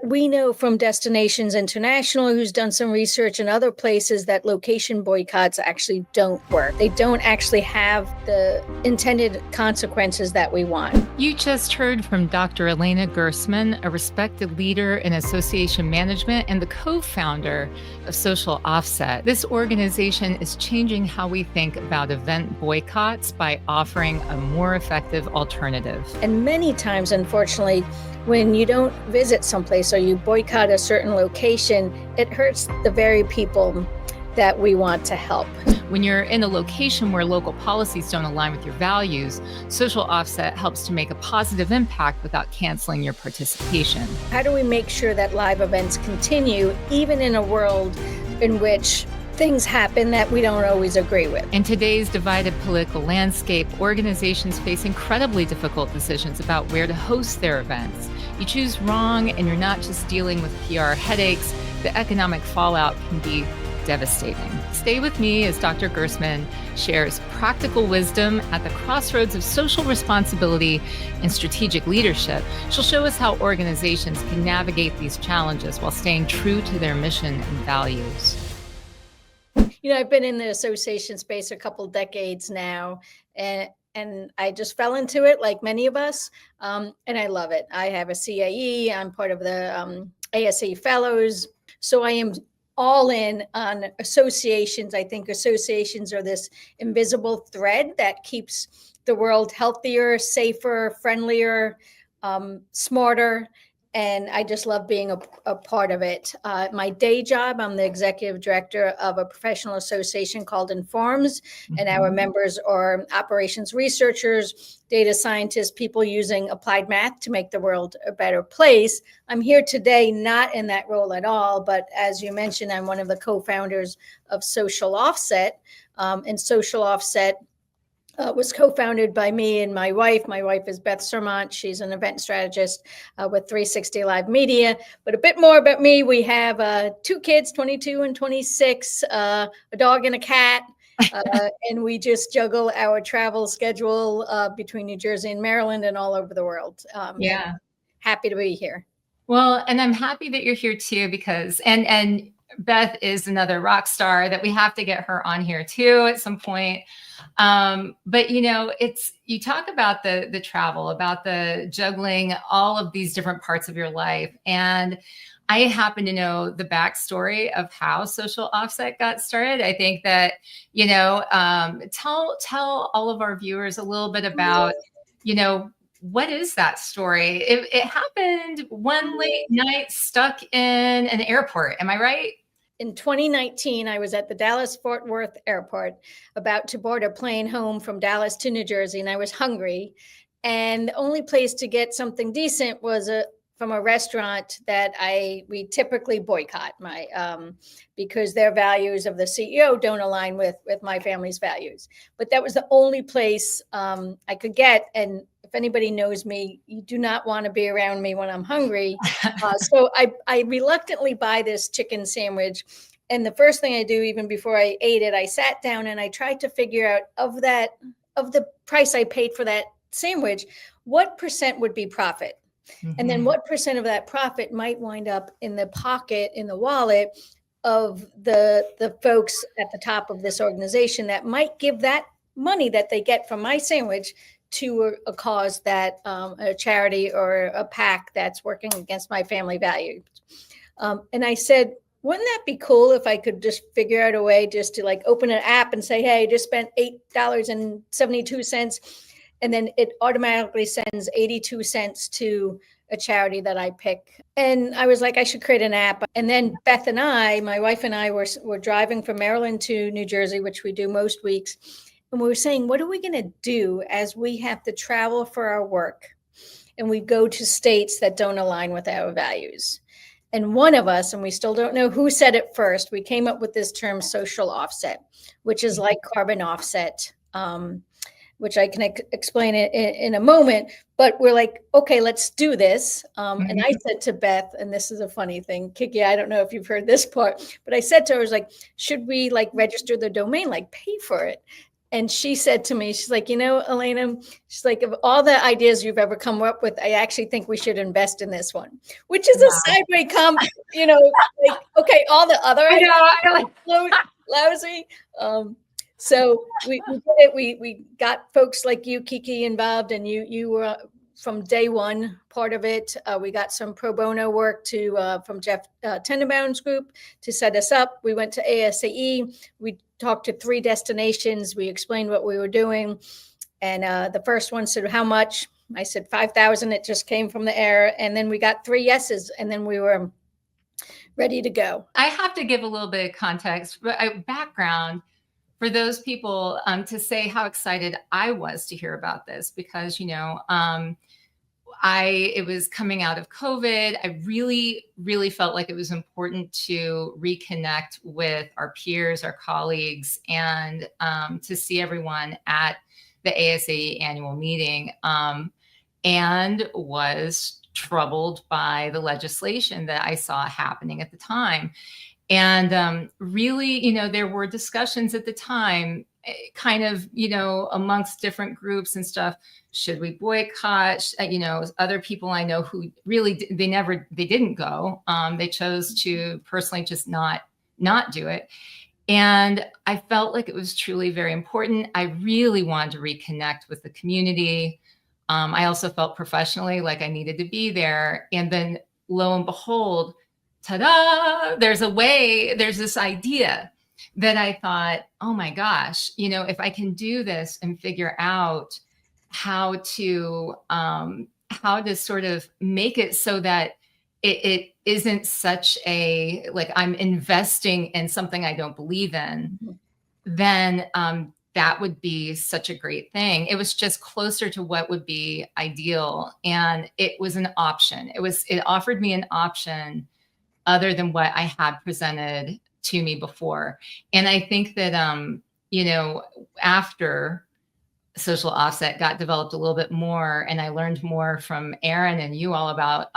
we know from Destinations International, who's done some research in other places, that location boycotts actually don't work. They don't actually have the intended consequences that we want. You just heard from Dr. Elena Gerstmann, a respected leader in association management and the co-founder of SocialOffset. This organization is changing how we think about event boycotts by offering a more effective alternative. And many times, unfortunately, when you don't visit someplace or you boycott a certain location, it hurts the very people that we want to help. When you're in a location where local policies don't align with your values, SocialOffset helps to make a positive impact without canceling your participation. How do we make sure that live events continue, even in a world in which things happen that we don't always agree with? In today's divided political landscape, organizations face incredibly difficult decisions about where to host their events. You choose wrong, and you're not just dealing with PR headaches, the economic fallout can be devastating. Stay with me as Dr. Gerstmann shares practical wisdom at the crossroads of social responsibility and strategic leadership. She'll show us how organizations can navigate these challenges while staying true to their mission and values. You know, I've been in the association space a couple decades now, and I just fell into it like many of us, and I love it. I have a CAE, I'm part of the ASE Fellows, so I am all in on associations. I think associations are this invisible thread that keeps the world healthier, safer, friendlier, smarter. And I just love being a part of it. My day job, I'm the executive director of a professional association called Informs, and our members are operations researchers, data scientists, people using applied math to make the world a better place. I'm here today not in that role at all, but as you mentioned, I'm one of the co-founders of SocialOffset, and SocialOffset was co-founded by me and my wife. My wife is Beth Sermont. She's an event strategist with 360 Live Media. But a bit more about me. We have 2 kids, 22 and 26, a dog and a cat. And we just juggle our travel schedule between New Jersey and Maryland and all over the world. Yeah. Happy to be here. Well, and I'm happy that you're here too, because, and Beth is another rock star that we have to get her on here too at some point. But you know, you talk about the travel, about the juggling all of these different parts of your life. And I happen to know the backstory of how SocialOffset got started. I think that, you know, tell all of our viewers a little bit about, you know, what is that story? It happened one late night stuck in an airport. Am I right? In 2019, I was at the Dallas-Fort Worth airport about to board a plane home from Dallas to New Jersey, and I was hungry. And the only place to get something decent was from a restaurant that we typically boycott because their values of the CEO don't align with my family's values. But that was the only place I could get. And if anybody knows me, you do not want to be around me when I'm hungry. So I reluctantly buy this chicken sandwich. And the first thing I do, even before I ate it, I sat down and I tried to figure out of the price I paid for that sandwich, what percent would be profit? Mm-hmm. And then what percent of that profit might wind up in the pocket, in the wallet of the folks at the top of this organization that might give that money that they get from my sandwich to a cause that a charity or a PAC that's working against my family values. And I said, wouldn't that be cool if I could just figure out a way just to like open an app and say, hey, I just spent $8.72. And then it automatically sends 82 cents to a charity that I pick. And I was like, I should create an app. And then Beth and I, my wife and I were driving from Maryland to New Jersey, which we do most weeks. And we were saying, what are we going to do as we have to travel for our work? And we go to states that don't align with our values. And one of us, and we still don't know who said it first, we came up with this term social offset, which is like carbon offset, which I can explain it in a moment. But we're like, okay, let's do this. And I said to Beth, and this is a funny thing, KiKi, I don't know if you've heard this part, but I said to her, I was like, should we like register the domain, like pay for it? And she said to me, she's like, you know, Elena, she's like, of all the ideas you've ever come up with, I actually think we should invest in this one, which is a sideways comment, you know, like, okay, all the other I ideas know, lousy. So we did it. We got folks like you, KiKi, involved, and you were from day one part of it. We got some pro bono work from Jeff Tenenbaum's group to set us up. We went to ASAE. We talked to 3 destinations. We explained what we were doing. And the first one said, how much? I said, 5,000. It just came from the air. And then we got 3 yeses. And then we were ready to go. I have to give a little bit of context, background for those people to say how excited I was to hear about this, because, you know, it was coming out of COVID. I really, really felt like it was important to reconnect with our peers, our colleagues, and to see everyone at the ASAE annual meeting, and was troubled by the legislation that I saw happening at the time. And really, you know, there were discussions at the time, kind of, you know, amongst different groups and stuff. Should we boycott? You know, other people I know who really, they didn't go. They chose to personally just not do it. And I felt like it was truly very important. I really wanted to reconnect with the community. I also felt professionally like I needed to be there. And then lo and behold, ta-da, there's this idea that I thought, oh my gosh, you know, if I can do this and figure out how to sort of make it so that it isn't such a, like, I'm investing in something I don't believe in, then that would be such a great thing. It was just closer to what would be ideal. And it was an option. It offered me an option other than what I had presented to me before. And I think that, you know, after SocialOffset got developed a little bit more, and I learned more from Aaron and you all about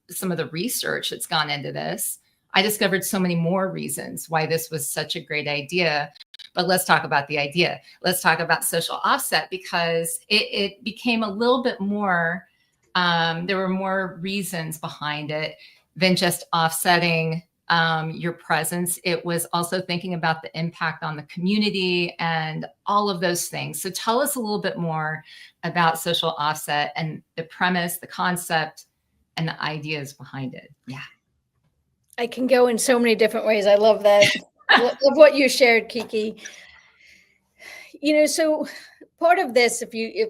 some of the research that's gone into this, I discovered so many more reasons why this was such a great idea. But let's talk about the idea. Let's talk about SocialOffset, because it became a little bit more, there were more reasons behind it than just offsetting your presence. It was also thinking about the impact on the community and all of those things. So tell us a little bit more about SocialOffset and the premise, the concept, and the ideas behind it. Yeah. I can go in so many different ways. I love that. Love what you shared, KiKi. You know, so part of this,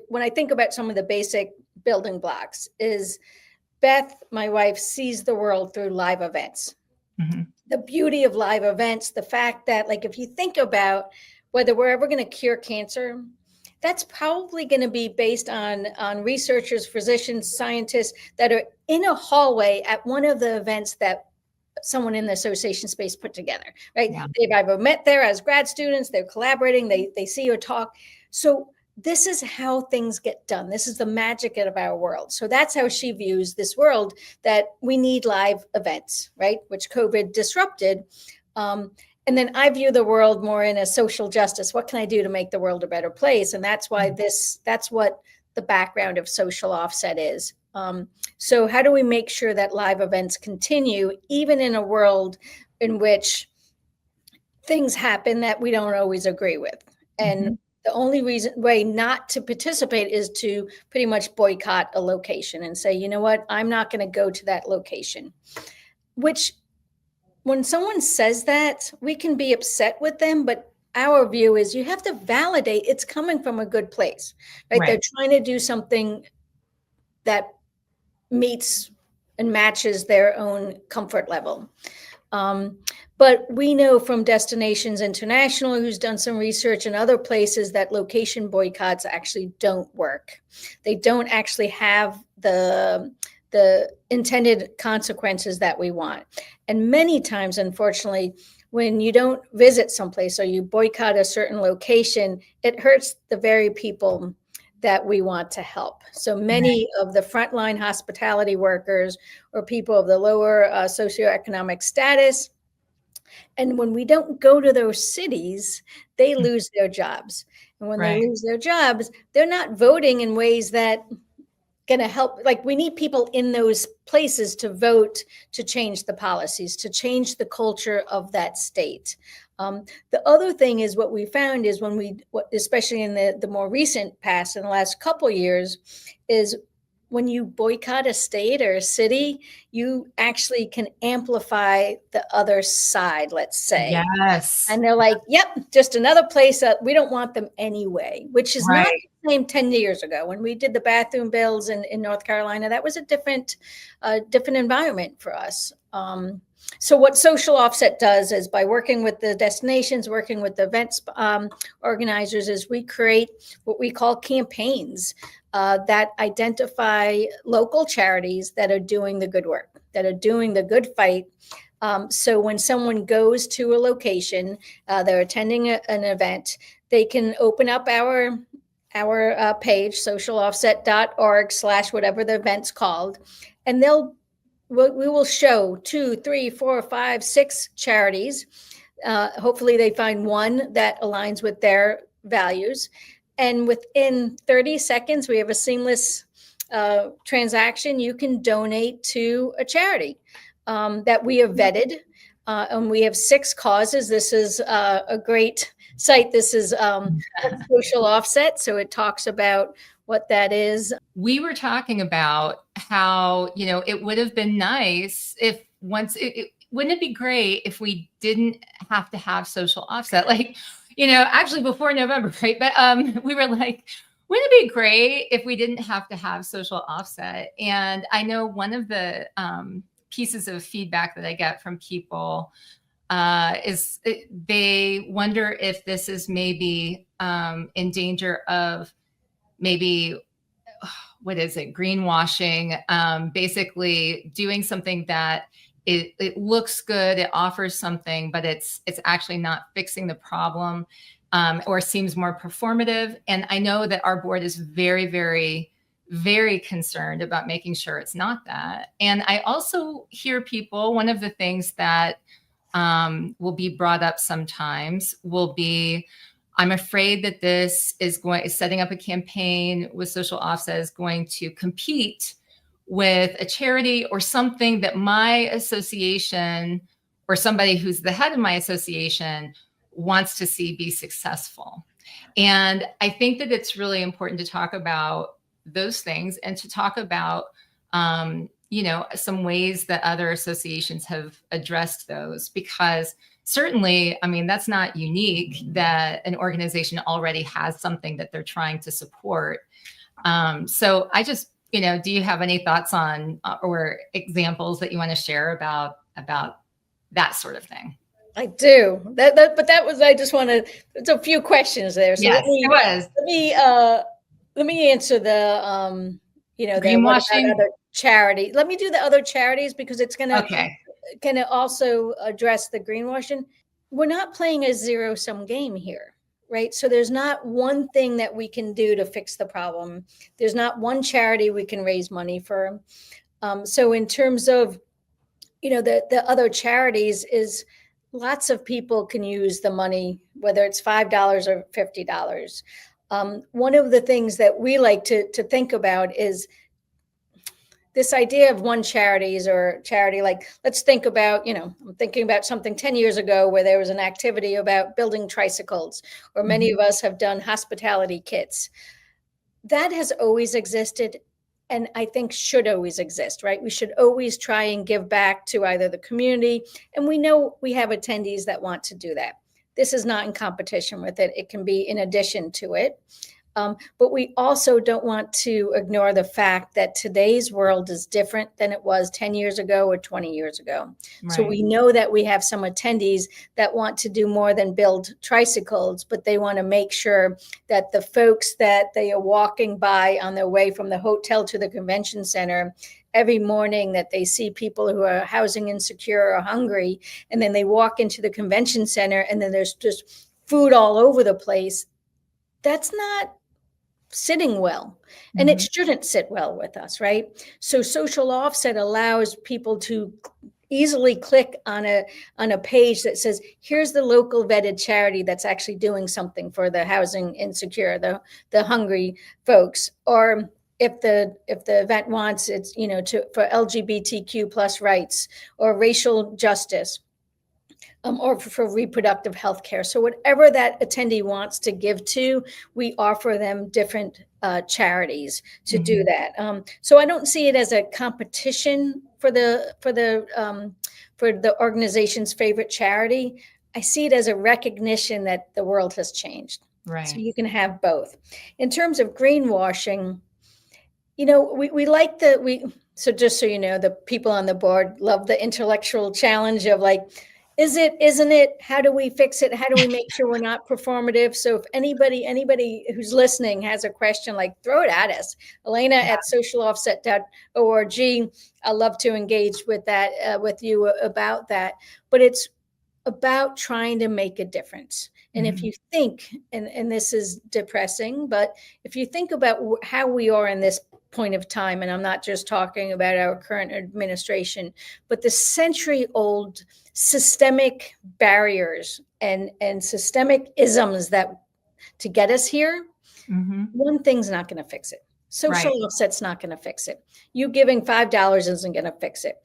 when I think about some of the basic building blocks, is Beth, my wife, sees the world through live events. Mm-hmm. The beauty of live events, the fact that, like, if you think about whether we're ever going to cure cancer, that's probably going to be based on researchers, physicians, scientists that are in a hallway at one of the events that someone in the association space put together, right? Yeah. They've either met there as grad students, they're collaborating, they see you talk. So this is how things get done. This is the magic of our world. So that's how she views this world, that we need live events, right? Which COVID disrupted. And then I view the world more in a social justice. What can I do to make the world a better place? And that's why that's what the background of SocialOffset is. So how do we make sure that live events continue, even in a world in which things happen that we don't always agree with? And the only way not to participate is to pretty much boycott a location and say, you know what, I'm not going to go to that location. Which, when someone says that, we can be upset with them, but our view is you have to validate it's coming from a good place, right? They're trying to do something that meets and matches their own comfort level. But we know from Destinations International, who's done some research in other places, that location boycotts actually don't work. They don't actually have the intended consequences that we want. And many times, unfortunately, when you don't visit someplace or you boycott a certain location, it hurts the very people that we want to help. So many of the frontline hospitality workers or people of the lower socioeconomic status And when we don't go to those cities, they lose their jobs. And when they Right. lose their jobs, they're not voting in ways that going to help. Like, we need people in those places to vote, to change the policies, to change the culture of that state. The other thing is, what we found is when we, especially in the more recent past, in the last couple years, is when you boycott a state or a city, you actually can amplify the other side, let's say. Yes. And they're like, yep, just another place that we don't want them anyway, which is not Right. the same 10 years ago when we did the bathroom bills in North Carolina. That was a different environment for us. So what SocialOffset does is, by working with the destinations, working with the events organizers, is we create what we call campaigns that identify local charities that are doing the good work, that are doing the good fight. So when someone goes to a location, they're attending an event, they can open up our page, socialoffset.org / whatever the event's called, and we will show 2, 3, 4, 5, 6 charities. Hopefully they find one that aligns with their values. And within 30 seconds, we have a seamless transaction. You can donate to a charity that we have vetted. And we have 6 causes. This is a great site. This is SocialOffset. So it talks about what that is. We were talking about how, it would have been nice if wouldn't it be great if we didn't have to have social offset? Like, actually before November, right? But we were like, wouldn't it be great if we didn't have to have social offset? And I know one of the pieces of feedback that I get from people is they wonder if this is maybe in danger of maybe, what is it, greenwashing, basically doing something that it looks good, it offers something, but it's actually not fixing the problem, or seems more performative. And I know that our board is very, very, very concerned about making sure it's not that. And I also hear people, one of the things that will be brought up sometimes will be, I'm afraid that this is setting up a campaign with social offset is going to compete with a charity or something that my association or somebody who's the head of my association wants to see be successful. And I think that it's really important to talk about those things and to talk about, some ways that other associations have addressed those, because certainly, I mean, that's not unique that an organization already has something that they're trying to support. So I just, do you have any thoughts on or examples that you want to share about that sort of thing? I do. But that was, I just want to, it's a few questions there. So Yes, it was. Let me answer the, what Greenwashing? about other charity? Let me do the other charities, because it's going Okay. to also address the greenwashing. We're not playing a zero-sum game here, right? So there's not one thing that we can do to fix the problem. There's not one charity we can raise money for. So in terms of, the other charities, is lots of people can use the money, whether it's $5 or $50. One of the things that we like to think about is this idea of one charities or charity. Like, let's think about, I'm thinking about something 10 years ago where there was an activity about building tricycles, or many of us have done hospitality kits. That has always existed, and I think should always exist, right? We should always try and give back to either the community, and we know we have attendees that want to do that. This is not in competition with it. It can be in addition to it. But we also don't want to ignore the fact that today's world is different than it was 10 years ago or 20 years ago. Right. So we know that we have some attendees that want to do more than build tricycles, but they want to make sure that the folks that they are walking by on their way from the hotel to the convention center every morning, that they see people who are housing insecure or hungry, and then they walk into the convention center and then there's just food all over the place. That's not sitting well, and it shouldn't sit well with us, right? So social offset allows people to easily click on a page that says, here's the local vetted charity that's actually doing something for the housing insecure, the hungry folks. Or if the event wants, it's, you know, for LGBTQ plus rights or racial justice, or for reproductive health care. So whatever that attendee wants to give to, we offer them different charities to do that. So I don't see it as a competition for the organization's favorite charity. I see it as a recognition that the world has changed. Right. So you can have both. In terms of greenwashing, you know, so just so you know, the people on the board love the intellectual challenge of like, is it, isn't it? How do we fix it? How do we make sure we're not performative? So if anybody who's listening has a question, like, throw it at us. Elena at socialoffset.org. I love to engage with that, with you about that. But it's about trying to make a difference. And if you think, and this is depressing, but if you think about how we are in this point of time, and I'm not just talking about our current administration, but the century-old systemic barriers and systemic isms that to get us here, one thing's not going to fix it. Social offset's not going to fix it. You giving $5 isn't going to fix it.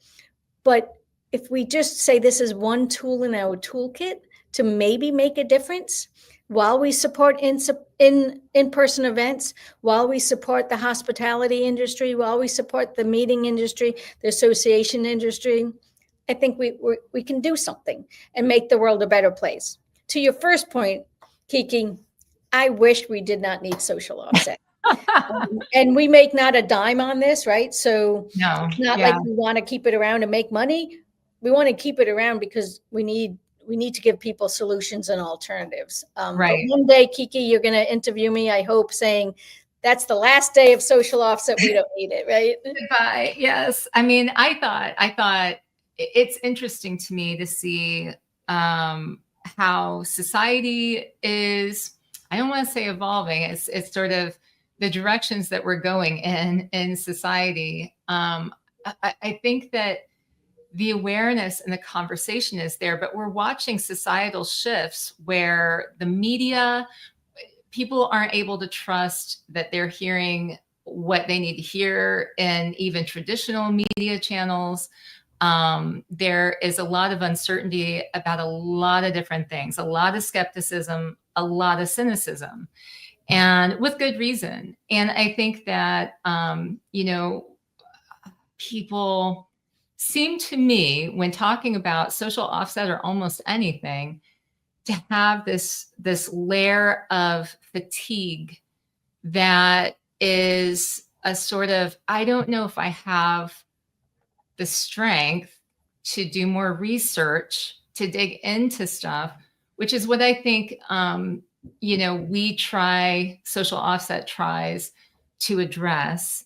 But if we just say this is one tool in our toolkit to maybe make a difference, while we support in-person events, while we support the hospitality industry, while we support the meeting industry, the association industry, I think we can do something and make the world a better place. To your first point, KiKi, I wish we did not need social offset. And we make not a dime on this, right? So it's not like we want to keep it around to make money. We want to keep it around because we need to give people solutions and alternatives. But one day, KiKi, you're going to interview me, I hope, saying that's the last day of social offset. We don't need it, right? Goodbye. Yes. I mean, I thought it's interesting to me to see how society is, I don't want to say evolving. It's sort of the directions that we're going in society. I think that the awareness and the conversation is there, but we're watching societal shifts where the media, people aren't able to trust that they're hearing what they need to hear in even traditional media channels. There is a lot of uncertainty about a lot of different things, a lot of skepticism, a lot of cynicism, and with good reason. And I think that, you know, people seem to me, when talking about social offset or almost anything, to have this layer of fatigue that is a sort of, I don't know if I have the strength to do more research, to dig into stuff, which is what I think, you know, social offset tries to address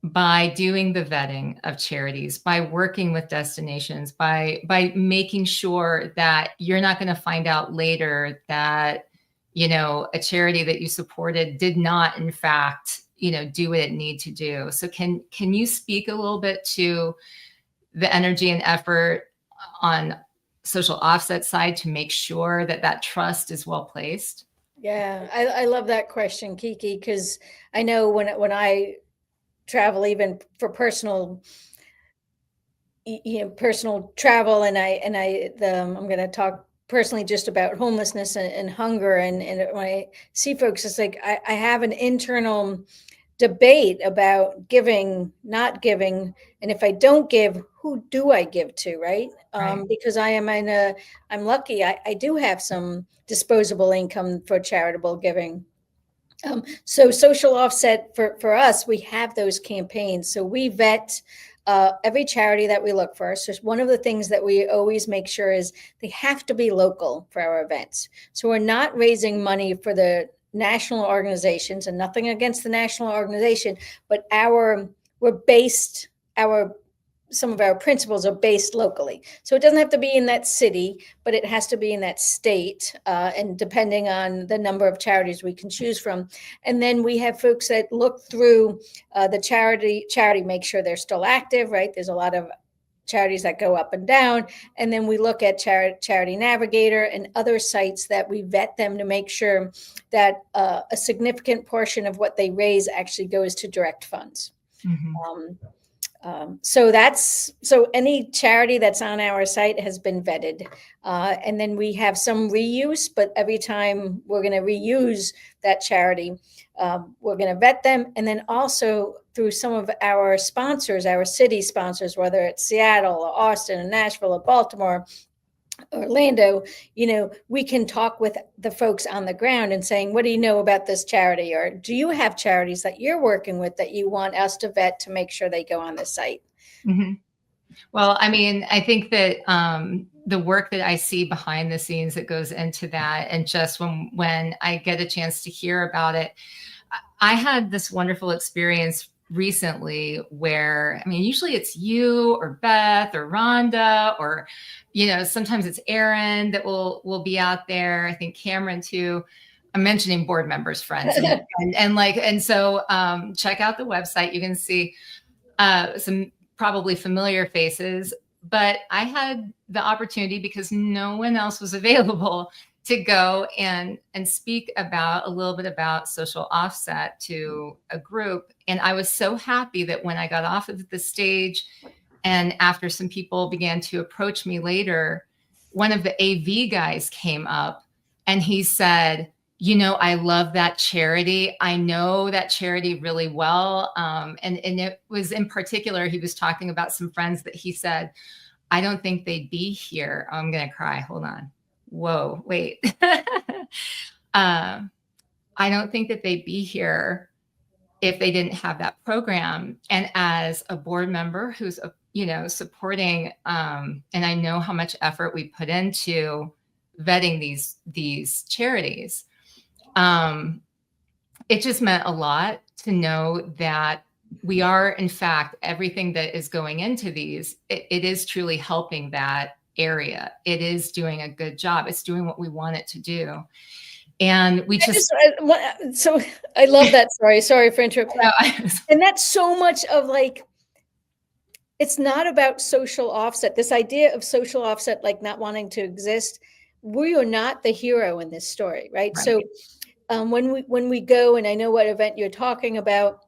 by doing the vetting of charities, by working with destinations, by making sure that you're not going to find out later that, you know, a charity that you supported did not, in fact, you know, do what it needed to do. So can you speak a little bit to the energy and effort on social offset side to make sure that that trust is well placed? Yeah, I love that question, KiKi, because I know when I travel, even for personal, personal travel, and I'm going to talk personally just about homelessness and hunger, and when I see folks, it's like I have an internal debate about giving, not giving, and if I don't give, who do I give to, right? Because I'm lucky, I do have some disposable income for charitable giving. So social offset for us, we have those campaigns. So we vet every charity that we look for. So one of the things that we always make sure is they have to be local for our events. So we're not raising money for the national organizations, and nothing against the national organization, but some of our principles are based locally. So it doesn't have to be in that city, but it has to be in that state, and depending on the number of charities we can choose from. And then we have folks that look through the charity, make sure they're still active, right? There's a lot of charities that go up and down. And then we look at Charity Navigator and other sites that we vet them to make sure that a significant portion of what they raise actually goes to direct funds. So any charity that's on our site has been vetted. And then we have some reuse, but every time we're going to reuse that charity, we're going to vet them. And then also through some of our sponsors, our city sponsors, whether it's Seattle or Austin or Nashville or Baltimore, Orlando, we can talk with the folks on the ground and saying, what do you know about this charity? Or do you have charities that you're working with that you want us to vet to make sure they go on the site? Well, I mean, I think that the work that I see behind the scenes that goes into that, and just when I get a chance to hear about it, I had this wonderful experience recently where, I mean, usually it's you or Beth or Rhonda, or, sometimes it's Aaron that will be out there. I think Cameron too. I'm mentioning board members, friends, and so check out the website. You can see some probably familiar faces, but I had the opportunity, because no one else was available, to go and speak about a little bit about social offset to a group. And I was so happy that when I got off of the stage, and after some people began to approach me later, one of the AV guys came up and he said, I love that charity. I know that charity really well. And it was, in particular, he was talking about some friends that he said, I don't think they'd be here. Oh, I'm going to cry. Hold on. Whoa, wait. I don't think that they'd be here if they didn't have that program. And as a board member who's, supporting, and I know how much effort we put into vetting these charities, it just meant a lot to know that we are, in fact, everything that is going into these, it is truly helping that area. It is doing a good job. It's doing what we want it to do. And we so I love that story. Sorry for interrupting. And that's so much of it's not about social offset. This idea of social offset, not wanting to exist, we are not the hero in this story, right? So when we go, and I know what event you're talking about,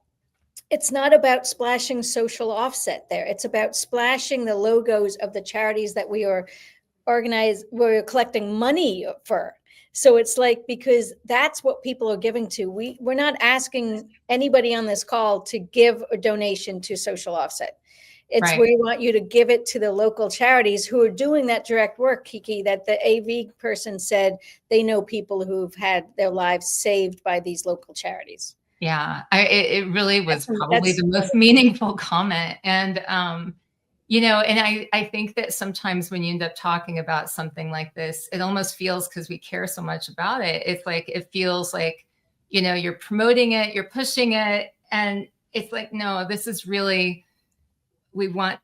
it's not about splashing social offset there. It's about splashing the logos of the charities that we are we're collecting money for. So it's because that's what people are giving to. We're not asking anybody on this call to give a donation to social offset. It's we want you to give it to the local charities who are doing that direct work, KiKi, that the AV person said they know people who've had their lives saved by these local charities. Yeah, it really was probably the most meaningful comment. And, and I think that sometimes when you end up talking about something like this, it almost feels, because we care so much about it, it's it feels like, you're promoting it, you're pushing it. And it's no, this is really, we want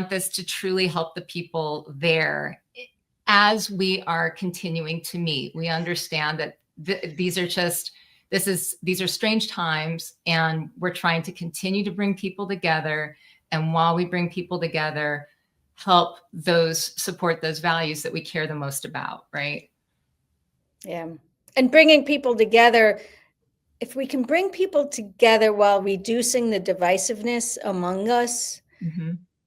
this to truly help the people there as we are continuing to meet. We understand that these are strange times, and we're trying to continue to bring people together. And while we bring people together, help support those values that we care the most about, right? Yeah. And bringing people together, if we can bring people together while reducing the divisiveness among us,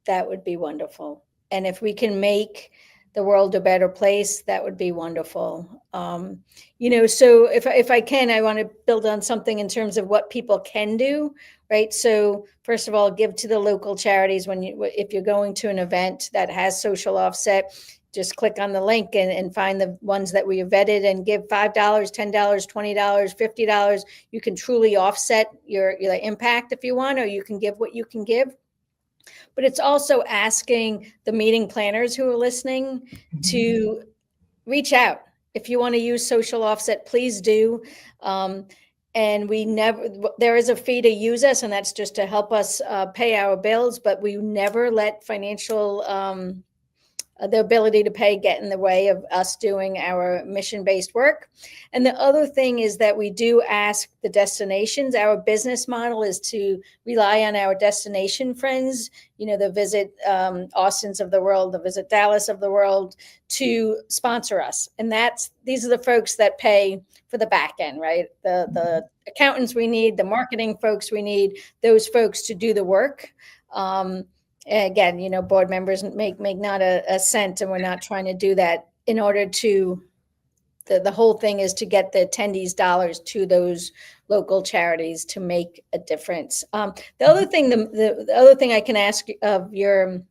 that would be wonderful. And if we can make the world a better place, that would be wonderful. So if I can, I want to build on something in terms of what people can do, right? So first of all, give to the local charities. If you're going to an event that has social offset, just click on the link and find the ones that we have vetted and give $5, $10, $20, $50. You can truly offset your impact if you want, or you can give what you can give. But it's also asking the meeting planners who are listening to reach out. If you want to use social offset, please do. And there is a fee to use us, and that's just to help us pay our bills, but we never let financial the ability to pay get in the way of us doing our mission-based work. And the other thing is that we do ask the destinations. Our business model is to rely on our destination friends, the Visit Austins of the world, the Visit Dallas of the world, to sponsor us. And these are the folks that pay for the back end, right? The accountants we need, the marketing folks we need, those folks to do the work. Again, board members make not a cent, and we're not trying to do that. In order to, the whole thing is to get the attendees dollars to those local charities to make a difference. The other thing, the other thing I can ask of your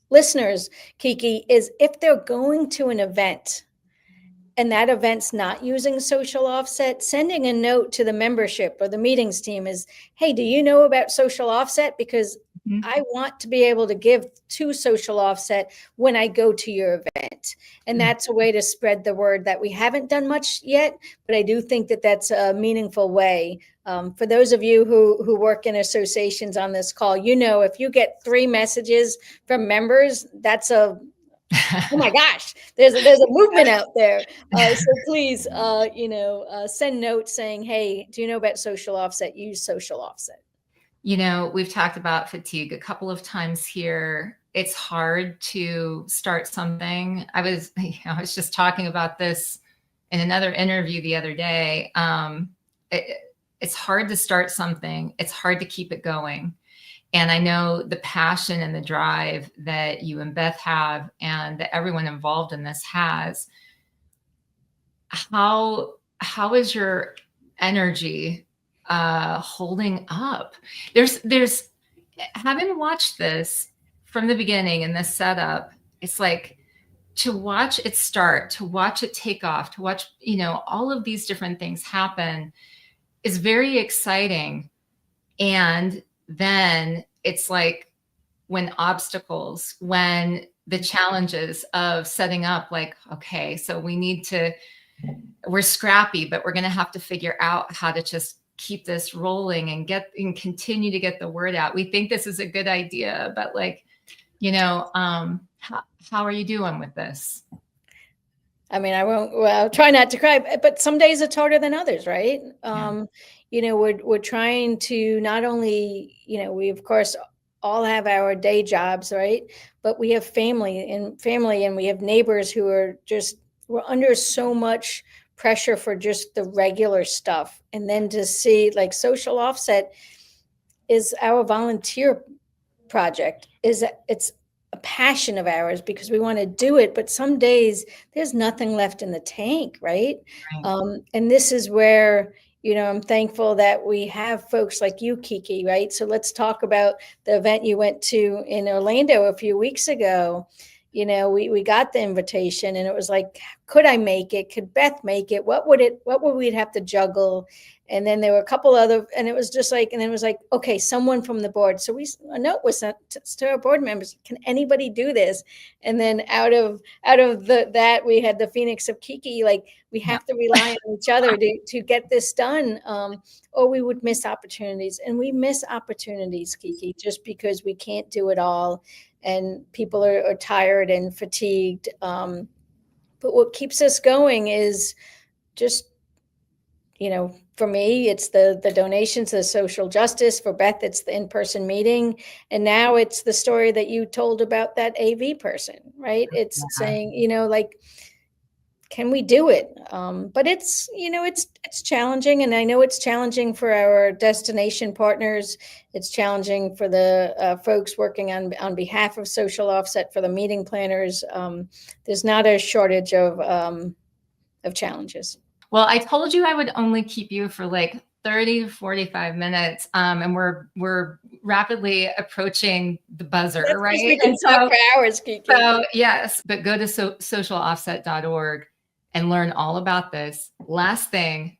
listeners, KiKi, is if they're going to an event and that event's not using Social Offset, sending a note to the membership or the meetings team is, hey, do you know about Social Offset? Because I want to be able to give to Social Offset when I go to your event. And that's a way to spread the word that we haven't done much yet, but I do think that that's a meaningful way. For those of you who work in associations on this call, if you get 3 messages from members, that's oh my gosh, there's a movement out there. So please, send notes saying, hey, do you know about Social Offset? Use Social Offset. We've talked about fatigue a couple of times here. It's hard to start something. I was just talking about this in another interview the other day. It's hard to start something. It's hard to keep it going. And I know the passion and the drive that you and Beth have, and that everyone involved in this has. How is your energy holding up? There's having watched this from the beginning in this setup, it's like to watch it start, to watch it take off, to watch, all of these different things happen is very exciting. And then it's like when the challenges of setting up, like, okay, so we're scrappy, but we're going to have to figure out how to just keep this rolling and continue to get the word out. We think this is a good idea, but how are you doing with this? I mean, I'll try not to cry, but some days it's harder than others, right? Yeah. We're trying to not only, we of course all have our day jobs, right? But we have family and we have neighbors who are we're under so much pressure for just the regular stuff. And then to see, like, Social Offset is our volunteer project. It's a passion of ours because we want to do it, but some days there's nothing left in the tank, right? And this is where, I'm thankful that we have folks like you, KiKi, right? So let's talk about the event you went to in Orlando a few weeks ago. We got the invitation and it was like, could I make it? Could Beth make it? What would we have to juggle? And then there were a couple other, and it was just like, and it was like, okay, someone from the board. So a note was sent to our board members. Can anybody do this? And then out of that, we had the Phoenix of KiKi, like, we have to rely on each other to get this done, or we would miss opportunities. And we miss opportunities, KiKi, just because we can't do it all. And people are tired and fatigued. But what keeps us going is just, for me, it's the donations, the social justice. For Beth, it's the in-person meeting. And now it's the story that you told about that AV person, right? It's saying, like, can we do it? But it's, it's challenging. And I know it's challenging for our destination partners. It's challenging for the folks working on behalf of Social Offset, for the meeting planners. There's not a shortage of challenges. Well, I told you I would only keep you for like 30 to 45 minutes. And we're rapidly approaching the buzzer, right? We can talk for hours, KiKi. So yes, but go to socialoffset.org and learn all about this. Last thing,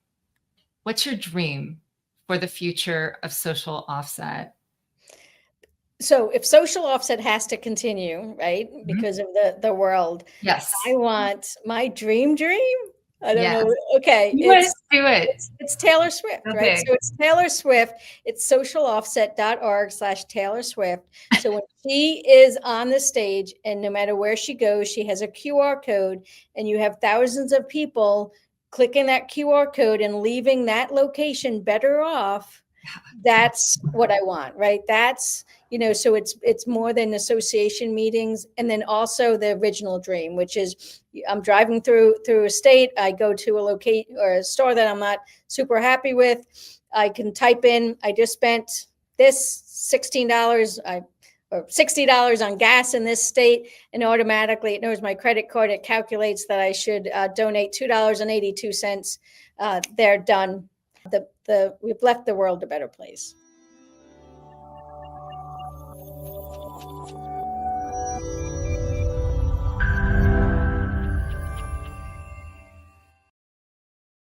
what's your dream for the future of Social Offset? So if Social Offset has to continue, right, because of the world, yes, I want my dream I don't Yeah. know. Okay. You must do it. It's Taylor Swift, So right? big. So it's Taylor Swift. It's socialoffset.org/Taylor Swift. So when she is on the stage, and no matter where she goes, she has a QR code, and you have thousands of people clicking that QR code and leaving that location better off. That's what I want, right? That's, so it's more than association meetings. And then also the original dream, which is I'm driving through a state, I go to a location or a store that I'm not super happy with. I can type in, I just spent this $16, or $60 on gas in this state, and automatically it knows my credit card. It calculates that I should donate $2.82. They're done. We've left the world a better place.